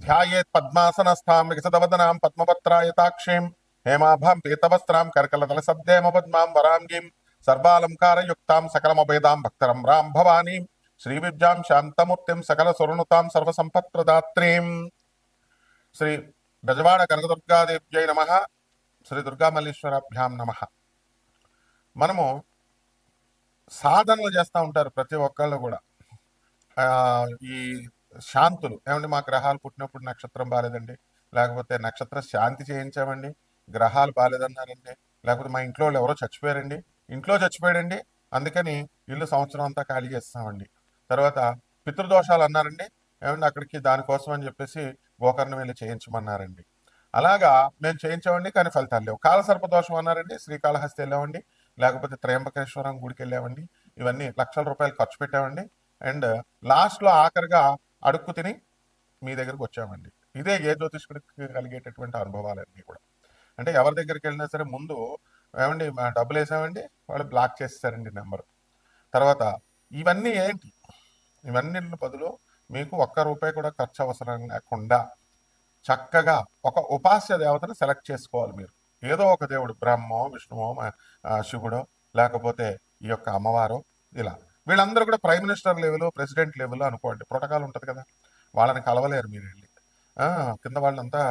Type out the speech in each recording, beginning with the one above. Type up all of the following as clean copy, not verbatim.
ధ్యాయేత్ పద్మాసనస్థాం వికసితవదనాం పద్మపత్రాయతాక్షీం హేమాభాం పీతవస్త్రాం కర్కలతల సద్దేమ పద్మాం వరాంగీం సర్వాలంకారయుక్తాం సకలమభేదాం భక్తరం రాం భవానీం శ్రీవిద్యాం శాంతమూర్తిం సకల సురనుతాం సర్వసంపత్ప్రదాత్రీం. శ్రీ బెజవాడ కనకదుర్గాదేవ్యై నమ. శ్రీ దుర్గామల్లీశ్వరాభ్యాం నమ. మనము సాధనలు చేస్తూ ఉంటారు ప్రతి ఒక్కళ్ళు కూడా. ఈ శాంతులు ఏమండి, మా గ్రహాలు పుట్టినప్పుడు నక్షత్రం బాలేదండి, లేకపోతే నక్షత్ర శాంతి చేయించామండి, గ్రహాలు బాలేదన్నారండి, లేకపోతే మా ఇంట్లో వాళ్ళు ఎవరో చచ్చిపోయారండి, ఇంట్లో చచ్చిపోయాడండి అందుకని ఇల్లు సంవత్సరం అంతా ఖాళీ చేస్తామండి, తర్వాత పితృదోషాలు అన్నారండి ఏమండి అక్కడికి దానికోసం అని చెప్పేసి గోకర్ణం వెళ్ళి చేయించమన్నారండి. అలాగా మేము చేయించామండి కానీ ఫలితాలు లేవు. కాలసర్పదోషం అన్నారండి, శ్రీకాళహస్తి వెళ్ళామండి, లేకపోతే త్రయంబకేశ్వరం గుడికి వెళ్ళామండి, ఇవన్నీ లక్షల రూపాయలు ఖర్చు పెట్టామండి. అండ్ లాస్ట్లో ఆఖరిగా అడుక్కు తిని మీ దగ్గరకు వచ్చామండి. ఇదే ఏ జ్యోతిష్కుడికి కలిగేటటువంటి అనుభవాలన్నీ కూడా. అంటే ఎవరి దగ్గరికి వెళ్ళినా సరే ముందు ఏమండి డబ్బులు వేసామండి, వాళ్ళు బ్లాక్ చేస్తారండి నెంబరు. తర్వాత ఇవన్నీ ఏంటి, ఇవన్నీ బదులు మీకు ఒక్క రూపాయి కూడా ఖర్చు అవసరం లేకుండా చక్కగా ఒక ఉపాస్య దేవతను సెలెక్ట్ చేసుకోవాలి మీరు. ఏదో ఒక దేవుడు, బ్రహ్మో విష్ణువో శివుడో లేకపోతే ఈ యొక్క అమ్మవారో, ఇలా వీళ్ళందరూ కూడా prime minister level president level అనుకోండి, ప్రోటోకాల్ ఉంటుంది కదా, వాళ్ళని కలవలేరు మీరు వెళ్ళి. కింద వాళ్ళంతా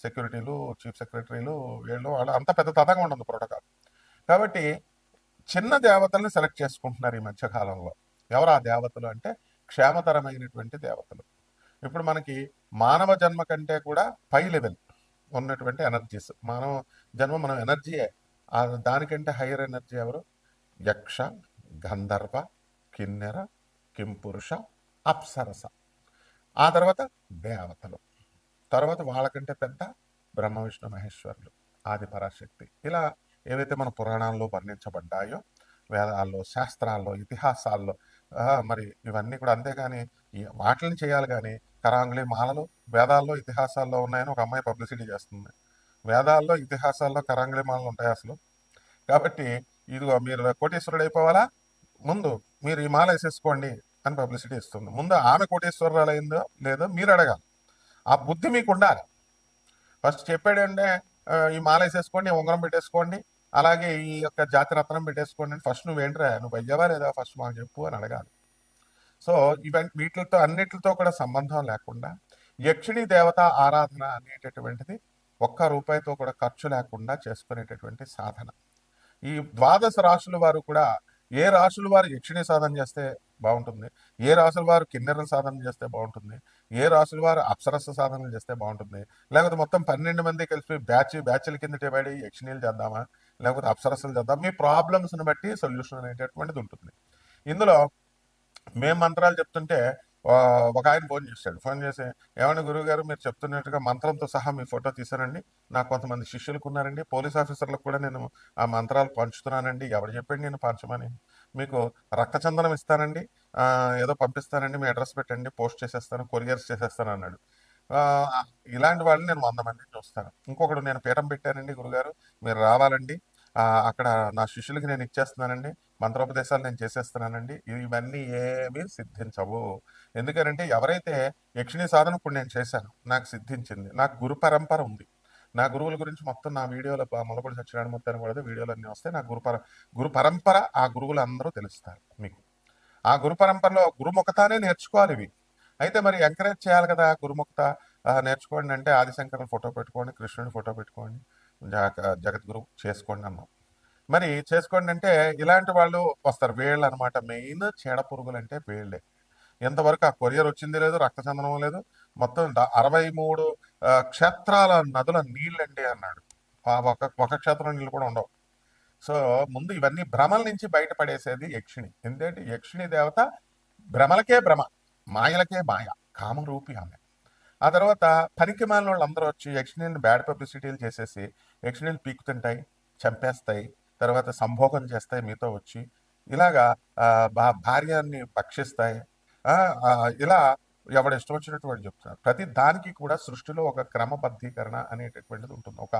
సెక్యూరిటీలు, చీఫ్ సెక్రటరీలు, వీళ్ళు వాళ్ళు అంత పెద్ద తతంగా ఉండదు ప్రోటోకాల్. కాబట్టి చిన్న దేవతల్ని సెలెక్ట్ చేసుకుంటున్నారు ఈ మధ్యకాలంలో. ఎవరు ఆ దేవతలు అంటే క్షేమతరమైనటువంటి దేవతలు. ఇప్పుడు మనకి మానవ జన్మ కంటే కూడా పై లెవెల్ ఉన్నటువంటి ఎనర్జీస్, మానవ జన్మ మనం ఎనర్జీయే, దానికంటే హైయర్ ఎనర్జీ ఎవరు? యక్ష, గంధర్వ, కిన్నెర, కింపురుష, అప్సరస, ఆ తర్వాత దేవతలు, తర్వాత వాళ్ళకంటే పెద్ద బ్రహ్మ విష్ణు మహేశ్వరులు, ఆది పరాశక్తి. ఇలా ఏవైతే మన పురాణాల్లో వర్ణించబడ్డాయో, వేదాల్లో, శాస్త్రాల్లో, ఇతిహాసాల్లో, మరి ఇవన్నీ కూడా. అంతేగాని వాటిని చేయాలి కానీ కరాంగులి మాలలు వేదాల్లో ఇతిహాసాల్లో ఉన్నాయని ఒక అమ్మాయి పబ్లిసిటీ చేస్తుంది. వేదాల్లో ఇతిహాసాల్లో కరాంగులి మాలలు ఉంటాయి అసలు? కాబట్టి ఇదిగో మీరు కోటీశ్వరుడు అయిపోవాలా, ముందు మీరు ఈ మాల వేసేసుకోండి అని పబ్లిసిటీ ఇస్తుంది. ముందు ఆమె కోటీశ్వరురాలు అయిందో లేదో మీరు అడగాలి. ఆ బుద్ధి మీకు ఉండాలి. ఫస్ట్ చెప్పాడంటే ఈ మాల వేసేసుకోండి, ఉంగరం పెట్టేసుకోండి, అలాగే ఈ యొక్క జాతిరత్నం పెట్టేసుకోండి అని ఫస్ట్ నువ్వేంట్రా, నువ్వు అయ్యావా లేదా ఫస్ట్ మాకు చెప్పు అని అడగాలి. సో వీటితో అన్నిటితో కూడా సంబంధం లేకుండా యక్షిణీ దేవత ఆరాధన అనేటటువంటిది ఒక్క రూపాయితో కూడా ఖర్చు లేకుండా చేసుకునేటటువంటి సాధన. ఈ ద్వాదశ రాశుల వారు కూడా ఏ రాశుల వారు యక్షిణి సాధన చేస్తే బాగుంటుంది, ఏ రాశుల వారు కిన్నెర సాధన చేస్తే బాగుంటుంది, ఏ రాశుల వారు అప్సరస సాధనలు చేస్తే బాగుంటుంది, లేకపోతే మొత్తం 12 మంది కలిసి బ్యాచ్ల కింద డివైడ్ యక్షిణీలు చేద్దామా లేకపోతే అప్సరసలు చేద్దాం, మీ ప్రాబ్లమ్స్ని బట్టి సొల్యూషన్ అనేటటువంటిది ఉంటుంది. ఇందులో మేము మంత్రాలు చెప్తుంటే ఒక ఆయన ఫోన్ చేసి ఏమన్నా గురువు గారు మీరు చెప్తున్నట్టుగా మంత్రంతో సహా మీ ఫోటో తీసానండి, నాకు కొంతమంది శిష్యులకు ఉన్నారండి, పోలీస్ ఆఫీసర్లకు కూడా నేను ఆ మంత్రాలు పంచుతున్నానండి, ఎవరు చెప్పండి నేను పంచమని, మీకు రక్తచందనం ఇస్తానండి, ఏదో పంపిస్తానండి, మీ అడ్రస్ పెట్టండి, పోస్ట్ చేసేస్తాను, కొరియర్స్ చేసేస్తాను అన్నాడు. ఇలాంటి వాళ్ళని నేను 100 మందిని చూస్తాను. ఇంకొకడు నేను పీఠం పెట్టానండి గురుగారు మీరు రావాలండి, అక్కడ నా శిష్యులకి నేను ఇచ్చేస్తున్నానండి, మంత్రోపదేశాలు నేను చేసేస్తున్నానండి, ఇవన్నీ ఏమీ సిద్ధించవు. ఎందుకంటే ఎవరైతే యక్షిణీ సాధన ఇప్పుడు నేను చేశాను, నాకు సిద్ధించింది, నాకు గురు పరంపర ఉంది, నా గురువుల గురించి మొత్తం నా వీడియోలో మొలపడి సత్యనారాయణ మూర్తి అని కూడా వీడియోలు అన్నీ వస్తాయి. నా గురు పరంపర, ఆ గురువులు అందరూ తెలుస్తారు మీకు. ఆ గురు పరంపరలో గురుముఖతానే నేర్చుకోవాలి ఇవి. అయితే మరి ఎంకరేజ్ చేయాలి కదా, గురుముఖత నేర్చుకోండి అంటే ఆదిశంకరుని ఫోటో పెట్టుకోండి, కృష్ణుని ఫోటో పెట్టుకోండి, జగద్గురు చేసుకోండి అన్నాం. మరి చేసుకోండి అంటే ఇలాంటి వాళ్ళు వస్తారు, వేళ్ళు అనమాట. మెయిన్ చీడ పురుగులు అంటే వేళ్ళే. ఎంతవరకు ఆ కొరియర్ వచ్చింది లేదు, రక్తచందనం లేదు, మొత్తం 63 క్షేత్రాల నదుల నీళ్ళండి అన్నాడు. ఒక క్షేత్రం నీళ్ళు కూడా ఉండవు. సో ముందు ఇవన్నీ భ్రమల నుంచి బయటపడేసేది యక్షిణి. ఎందుకంటే యక్షిణి దేవత భ్రమలకే భ్రమ, మాయలకే మాయ, కామరూపి ఆమె. ఆ తర్వాత పనికి మాలిన వాళ్ళు అందరూ వచ్చి యక్షిణిని బ్యాడ్ పబ్లిసిటీలు చేసేసి యక్షిణిని పీకుతుంటాయి, చంపేస్తాయి, తర్వాత సంభోగం చేస్తాయి మీతో వచ్చి, ఇలాగా భార్యాన్ని భక్షిస్తాయి, ఇలా ఎవడు ఇష్టం వచ్చినట్టు వాడు చెప్తున్నారు. ప్రతి దానికి కూడా సృష్టిలో ఒక క్రమబద్ధీకరణ అనేటటువంటిది ఉంటుంది, ఒక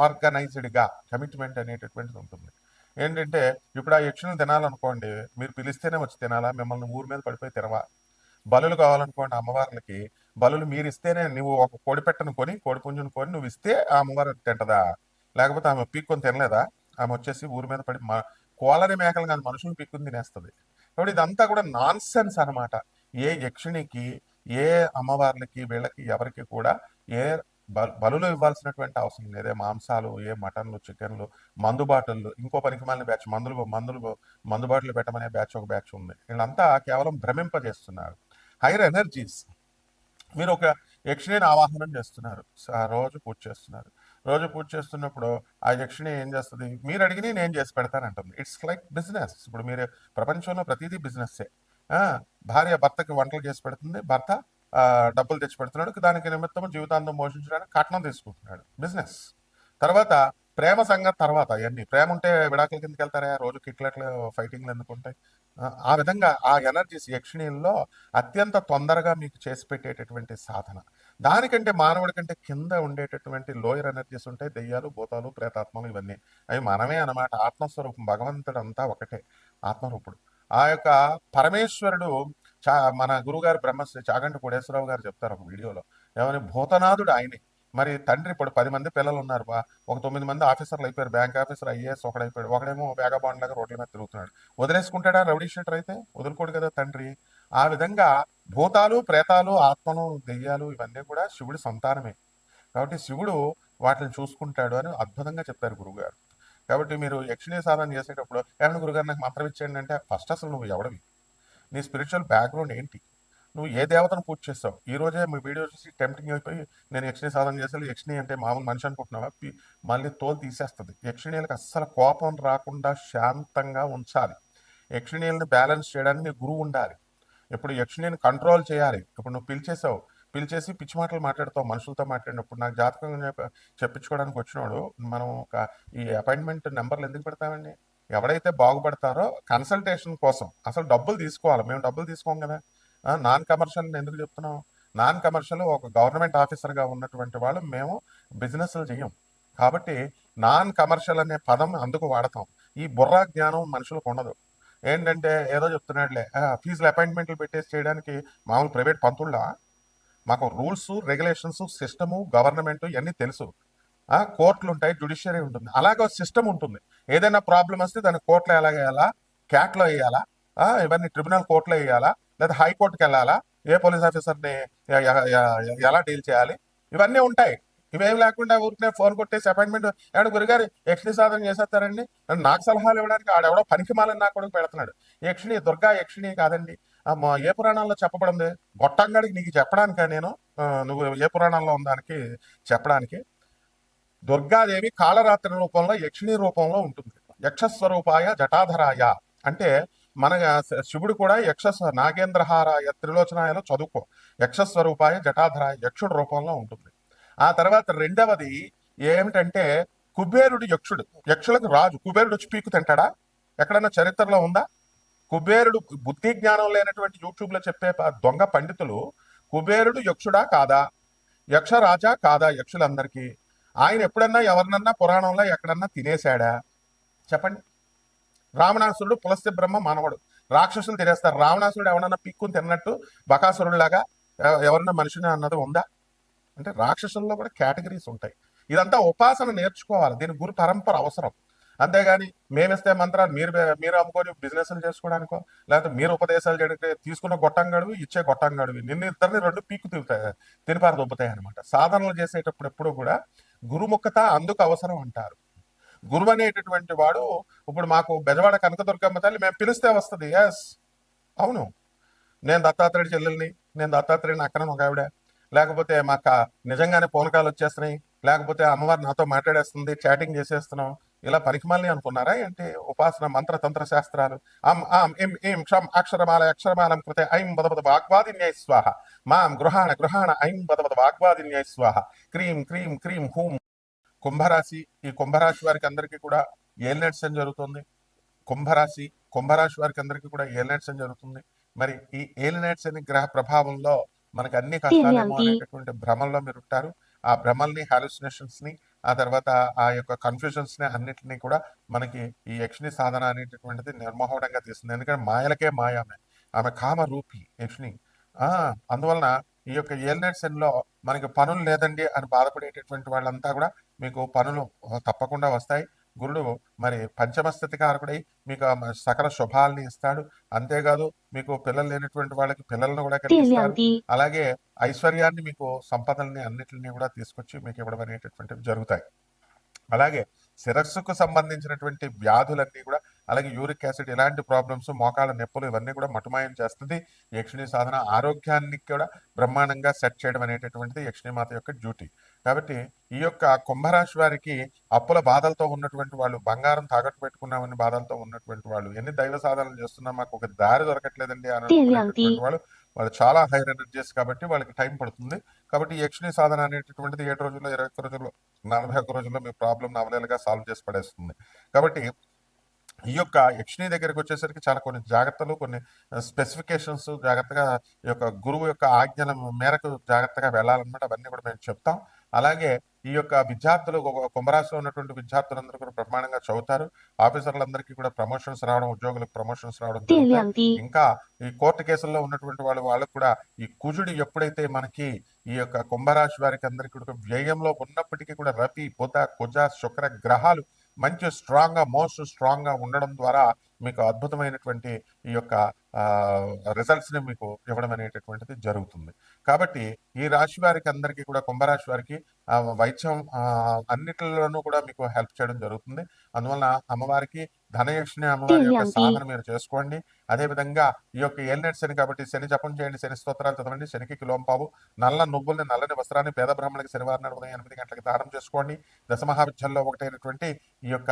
ఆర్గనైజ్డ్గా కమిట్మెంట్ అనేటటువంటిది ఉంటుంది. ఏంటంటే ఇప్పుడు ఆ యక్షులను తినాలనుకోండి, మీరు పిలిస్తేనే వచ్చి తినాలా, మిమ్మల్ని ఊరి మీద పడిపోయి తినవా? బలులు కావాలనుకోండి అమ్మవార్లకి, బలులు మీరు ఇస్తేనే, నువ్వు ఒక కోడి పెట్టను కొని, కోడి పుంజును కొని నువ్వు ఇస్తే ఆ అమ్మవారు తింటదా? లేకపోతే ఆమె పీక్కొని తినలేదా? ఆమె వచ్చేసి ఊరి మీద పడి కోలని మేకలు కాదు మనుషులు పీక్కుని తినేస్తుంది. కాబట్టి ఇదంతా కూడా నాన్ సెన్స్ అనమాట. ఏ యక్షిణికి, ఏ అమ్మవార్లకి, వీళ్ళకి ఎవరికి కూడా ఏ బలులు ఇవ్వాల్సినటువంటి అవసరం లేదు. ఏ మాంసాలు, ఏ మటన్లు, చికెన్లు, మందు బాటిళ్ళు, ఇంకో పనికిమాలిన బ్యాచ్ మందు బాటిల్ పెట్టమనే బ్యాచ్ ఒక బ్యాచ్ ఉంది. వీళ్ళంతా కేవలం భ్రమింపజేస్తున్నారు. Hire energies. మీరు ఒక యక్షిణిని ఆవాహనం చేస్తున్నారు, రోజు పూజ చేస్తున్నారు. రోజు పూజ చేస్తున్నప్పుడు ఆ యక్షిణి ఏం చేస్తుంది? మీరు అడిగిని నేను చేసి పెడతానంటుంది. It's like business. ఇప్పుడు మీరు ప్రపంచంలో ప్రతిదీ బిజినెస్సే. భార్య భర్తకి వంటలు చేసి పెడుతుంది, భర్త డబ్బులు తెచ్చి పెడుతున్నాడు, దానికి నిమిత్తం జీవితాంతం పోషించడానికి కట్నం తీసుకుంటున్నాడు, బిజినెస్. తర్వాత ప్రేమ సంగతి తర్వాత. అవన్నీ ప్రేమ ఉంటే విడాకుల కిందకి వెళ్తారా? రోజు కిట్లట్లు ఫైటింగ్లు ఎందుకుంటాయి? ఆ విధంగా ఆ ఎనర్జీస్ యక్షిణీల్లో అత్యంత తొందరగా మీకు చేసి పెట్టేటటువంటి సాధన. దానికంటే మానవుడి కంటే కింద ఉండేటటువంటి లోయర్ ఎనర్జీస్ ఉంటాయి, దెయ్యాలు, భూతాలు, ప్రేతాత్మలు, ఇవన్నీ. అవి మనమే అన్నమాట. ఆత్మస్వరూపం, భగవంతుడు అంతా ఒకటే, ఆత్మరూపుడు. ఆ యొక్క పరమేశ్వరుడు మన గురుగారు బ్రహ్మశ్రీ చాగంటి కోటేశ్వరరావు గారు చెప్తారు ఒక వీడియోలో, ఏమని భూతనాథుడు ఆయనే. మరి తండ్రి ఇప్పుడు 10 మంది పిల్లలు ఉన్నారు, ఒక 9 మంది ఆఫీసర్లు అయిపోయారు, బ్యాంక్ ఆఫీసర్, ఐఏఎస్ ఒకడైపోయాడు, ఒకడేమో వేగబాండ్ లాగా రోడ్ల మీద తిరుగుతున్నాడు. వదిలేసుకుంటాడా రౌడీ షీటర్ అయితే? వదులుకోడు కదా తండ్రి. ఆ విధంగా భూతాలు, ప్రేతాలు, ఆత్మలు, దెయ్యాలు ఇవన్నీ కూడా శివుడి సంతానమే. కాబట్టి శివుడు వాటిని చూసుకుంటాడు అని అద్భుతంగా చెప్పారు గురుగారు. కాబట్టి మీరు యక్షిణీ సాధన చేసేటప్పుడు ఏమన్నా గురుగారు నాకు మంత్రం ఇచ్చేయండి అంటే, ఫస్ట్ అసలు నువ్వు ఎవడవి, నీ స్పిరిచువల్ బ్యాక్గ్రౌండ్ ఏంటి, నువ్వు ఏ దేవతను పూజ చేస్తావు? ఈ రోజే మీ వీడియో చూసి టెంప్టింగ్ అయిపోయి నేను యక్షిణీ సాధన చేసాను, యక్షిణి అంటే మామూలు మనిషి అనుకుంటున్నావా? మళ్ళీ తోలు తీసేస్తుంది. యక్షిణీలకు అస్సలు కోపం రాకుండా శాంతంగా ఉంచాలి. యక్షిణీలను బ్యాలెన్స్ చేయడానికి గురువు ఉండాలి. ఇప్పుడు యక్షిణిని కంట్రోల్ చేయాలి. ఇప్పుడు నువ్వు పిలిచేసి పిచ్చి మాటలు మాట్లాడతావు మనుషులతో మాట్లాడినప్పుడు. నాకు జాతకం చెప్పించుకోవడానికి వచ్చినాడు, మనం ఈ అపాయింట్మెంట్ నెంబర్లు ఎందుకు పెడతామండి? ఎవరైతే బాగుపడతారో కన్సల్టేషన్ కోసం అసలు డబ్బులు తీసుకోవాలి. మేము డబ్బులు తీసుకోం కదా. నాన్ కమర్షియల్ ఎందుకు చెప్తున్నాం? నాన్ కమర్షియల్ ఒక గవర్నమెంట్ ఆఫీసర్గా ఉన్నటువంటి వాళ్ళు మేము బిజినెస్లు చేయం. కాబట్టి నాన్ కమర్షియల్ అనే పదం అందుకు వాడతాం. ఈ బుర్రా జ్ఞానం మనుషులకు ఉండదు. ఏంటంటే ఏదో చెప్తున్నాడులే, ఫీజులు అపాయింట్మెంట్లు పెట్టేసి చేయడానికి మామూలు ప్రైవేట్ పంతుళ్ళ. మాకు రూల్స్, రెగ్యులేషన్స్, సిస్టము, గవర్నమెంట్ ఇవన్నీ తెలుసు. కోర్టులు ఉంటాయి, జ్యుడిషియరీ ఉంటుంది, అలాగే సిస్టమ్ ఉంటుంది. ఏదైనా ప్రాబ్లం వస్తే దాన్ని కోర్టులో ఎలా వేయాలా, క్యాట్లో వేయాలా, ఇవన్నీ ట్రిబ్యునల్ కోర్టులో వేయాలా, లేదా హైకోర్టుకి వెళ్ళాలా, ఏ పోలీస్ ఆఫీసర్ని ఎలా డీల్ చేయాలి, ఇవన్నీ ఉంటాయి. ఇవేం లేకుండా ఊరికే ఫోన్ కొట్టేసి అపాయింట్మెంట్ ఏడు గురుగారు యక్షిణి సాధన చేసేస్తారండి నాకు సలహాలు ఇవ్వడానికి ఆడెవడో పనికిమాలని నా కొడుకు పెడుతున్నాడు. యక్షిణి దుర్గా యక్షిణి కాదండి. ఏ పురాణాల్లో చెప్పబడింది? గొట్టంగాడికి నీకు చెప్పడానికా నేను? నువ్వు ఏ పురాణంలో ఉందానికి చెప్పడానికి? దుర్గాదేవి కాళరాత్రి రూపంలో, యక్షిణి రూపంలో ఉంటుంది. యక్షస్వరూపాయ జటాధరాయ అంటే మన శివుడు కూడా నాగేంద్రహారాయ త్రిలోచనాయలో చదువుకో. యక్షస్వరూపాయ జటాధరాయ, యక్షుడు రూపంలో ఉంటుంది. ఆ తర్వాత రెండవది ఏమిటంటే కుబేరుడు యక్షుడు, యక్షులకు రాజు. కుబేరుడు వచ్చి పీకు తింటాడా? ఎక్కడన్నా చరిత్రలో ఉందా? కుబేరుడు బుద్ధి జ్ఞానం లేనటువంటి యూట్యూబ్ లో చెప్పే దొంగ పండితులు కుబేరుడు యక్షుడా కాదా, యక్షరాజా కాదా యక్షులందరికీ? ఆయన ఎప్పుడన్నా ఎవరినన్నా పురాణంలో ఎక్కడన్నా తినేశాడా? చెప్పండి. రావణాసురుడు పులస్త్య బ్రహ్మ మానవుడు, రాక్షసులు తినేస్తారు. రావణాసురుడు ఎవరన్నా పిక్కుని తిన్నట్టు బకాసురుడిలాగా ఎవరన్నా మనిషిని అన్నది ఉందా? అంటే రాక్షసుల్లో కూడా కేటగిరీస్ ఉంటాయి. ఇదంతా ఉపాసన నేర్చుకోవాలి, దీని గురు పరంపర అవసరం. అంతేగాని మేమిస్తే మంత్రాలు మీరు అమ్ముకొని బిజినెస్లు చేసుకోవడానికో, లేకపోతే మీరు ఉపదేశాలు చేయడానికి తీసుకున్న గొట్టంగాడివి, ఇచ్చే గొట్టంగాడివి, ఇద్దరిని రెండు పీకు తినిపారు దొబ్బుతాయి అనమాట. సాధనలు చేసేటప్పుడు ఎప్పుడు కూడా గురుముఖత అందుకు అవసరం అంటారు. గురువు అనేటటువంటి వాడు, ఇప్పుడు మాకు బెజవాడ కనకదుర్గమ్మ తల్లి మేము పిలిస్తే వస్తుంది. ఎస్, అవును, నేను దత్తాత్రేయుడి చెల్లెల్ని, నేను దత్తాత్రేయుని అక్కన ఒక ఆవిడ, లేకపోతే మాకు నిజంగానే పూనకాలు వచ్చేస్తున్నాయి, లేకపోతే అమ్మవారు నాతో మాట్లాడేస్తుంది, చాటింగ్ చేసేస్తున్నాం, ఇలా పరికమాలని అనుకున్నారా ఏంటి? ఉపాసన మంత్రతంత్ర శాస్త్రాలు. అక్షరమాలం కృతే ఐం బదబద వాగ్వాదిన్యై స్వాహ, మాం గృహాణ ఐం బదబద వాగ్వాదిన్యై స్వాహ, క్రీం క్రీం క్రీం హూం. కుంభరాశి, ఈ కుంభరాశి వారికి అందరికీ కూడా ఏలినట్స్ అని జరుగుతుంది. కుంభరాశి వారికి అందరికీ కూడా ఏలినట్స్ అని జరుగుతుంది. మరి ఈ ఏలినట్స్ అనే గ్రహ ప్రభావంలో మనకు అన్ని కష్టాలేమో అనేటటువంటి భ్రమంలో మీరు ఉంటారు. ఆ భ్రమల్ని, హాలుసినేషన్స్ ని, ఆ తర్వాత ఆ యొక్క కన్ఫ్యూజన్స్ ని అన్నిటినీ కూడా మనకి ఈ యక్షిణి సాధన అనేటటువంటిది నిర్మోహడంగా తీస్తుంది. ఎందుకంటే మాయలకే మాయ ఆమె కామ రూపి యక్షిణి. అందువలన ఈ యొక్క ఏలినాటి శనిలో మనకి పనులు లేదండి అని బాధపడేటటువంటి వాళ్ళంతా కూడా మీకు పనులు తప్పకుండా వస్తాయి. గురుడు మరి పంచమ స్థితి కారకుడై మీకు సకల శుభాలని ఇస్తాడు. అంతేకాదు మీకు పిల్లలు లేనటువంటి వాళ్ళకి పిల్లలను కూడా కలిగిస్తారు. అలాగే ఐశ్వర్యాన్ని మీకు సంపదల్ని అన్నిటిని కూడా తీసుకొచ్చి మీకు ఇవ్వడం అనేటటువంటివి జరుగుతాయి. అలాగే శిరస్సుకు సంబంధించినటువంటి వ్యాధులన్నీ కూడా, అలాగే యూరిక్ యాసిడ్ ఇలాంటి ప్రాబ్లమ్స్, మోకాళ్ళ నొప్పులు ఇవన్నీ కూడా మటుమాయం చేస్తుంది యక్షిణి సాధన. ఆరోగ్యాన్ని కూడా బ్రహ్మాండంగా సెట్ చేయడం అనేటటువంటిది యక్షిణీమాత యొక్క డ్యూటీ. కాబట్టి ఈ యొక్క కుంభరాశి వారికి అప్పుల బాధలతో ఉన్నటువంటి వాళ్ళు, బంగారం తాకట్టు పెట్టుకున్నామని బాధలతో ఉన్నటువంటి వాళ్ళు, ఎన్ని దైవ సాధనలు చేస్తున్నా మాకు ఒక దారి దొరకట్లేదండి అని అనుకునేటటువంటి వాళ్ళు చాలా హైర్ ఎనర్జీస్ కాబట్టి వాళ్ళకి టైం పడుతుంది. కాబట్టి యక్షిణి సాధన అనేటటువంటిది 7 రోజుల్లో, 21 రోజుల్లో, 41 రోజుల్లో మీ ప్రాబ్లం అవలేలుగా సాల్వ్ చేసి పడేస్తుంది. కాబట్టి ఈ యొక్క యక్షిణి దగ్గరికి వచ్చేసరికి చాలా కొన్ని జాగ్రత్తలు, కొన్ని స్పెసిఫికేషన్స్ జాగ్రత్తగా ఈ యొక్క గురువు యొక్క ఆజ్ఞల మేరకు జాగ్రత్తగా వెళ్ళాలన్నమాట. అవన్నీ కూడా మేము చెప్తాం. అలాగే ఈ యొక్క విద్యార్థులు, కుంభరాశిలో ఉన్నటువంటి విద్యార్థులందరూ కూడా బ్రహ్మాండంగా చదువుతారు. ఆఫీసర్లందరికీ కూడా ప్రమోషన్స్ రావడం, ఉద్యోగులకు ప్రమోషన్స్ రావడం జరుగుతాయి. ఇంకా ఈ కోర్టు కేసుల్లో ఉన్నటువంటి వాళ్ళకు కూడా ఈ కుజుడు ఎప్పుడైతే మనకి ఈ యొక్క కుంభరాశి వారికి అందరికీ కూడా వ్యయంలో ఉన్నప్పటికీ కూడా రవి, బుధ, కుజ, శుక్ర గ్రహాలు మంచి స్ట్రాంగ్ గా, మోస్ట్ స్ట్రాంగ్ గా ఉండడం ద్వారా మీకు అద్భుతమైనటువంటి ఈ యొక్క రిజల్ట్స్ ని మీకు ఇవ్వడం అనేటటువంటిది జరుగుతుంది. కాబట్టి ఈ రాశి వారికి అందరికీ కూడా, కుంభరాశి వారికి వైద్యం అన్నిటిలోనూ కూడా మీకు హెల్ప్ చేయడం జరుగుతుంది. అందువలన అమ్మవారికి ధనయక్షిణి అమ్మవారి యొక్క సాధన మీరు చేసుకోండి. అదే విధంగా ఈ యొక్క ఏలినాటి శని కాబట్టి శని జపం చేయండి, శని స్తోత్రాలు చదవండి, శనికి కిలోంపావు నల్ల నువ్వుల్ని, నల్లని వస్త్రాన్ని పేద బ్రాహ్మణులకి శనివారం నాడు ఉదయం 8 గంటలకు దానం చేసుకోండి. దశమహావిద్యల్లో ఒకటైనటువంటి ఈ యొక్క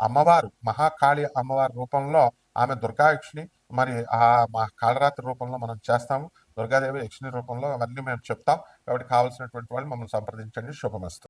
అమ్మవారు మహాకాళి అమ్మవారి రూపంలో, ఆమె దుర్గాయక్షిణి, మరి ఆ మా కాళరాత్రి రూపంలో మనం చేస్తాము. దుర్గాదేవి యక్షిణి రూపంలో అవన్నీ మేము చెప్తాం. కాబట్టి కావాల్సినటువంటి వాళ్ళు మమ్మల్ని సంప్రదించండి. శుభమస్తు.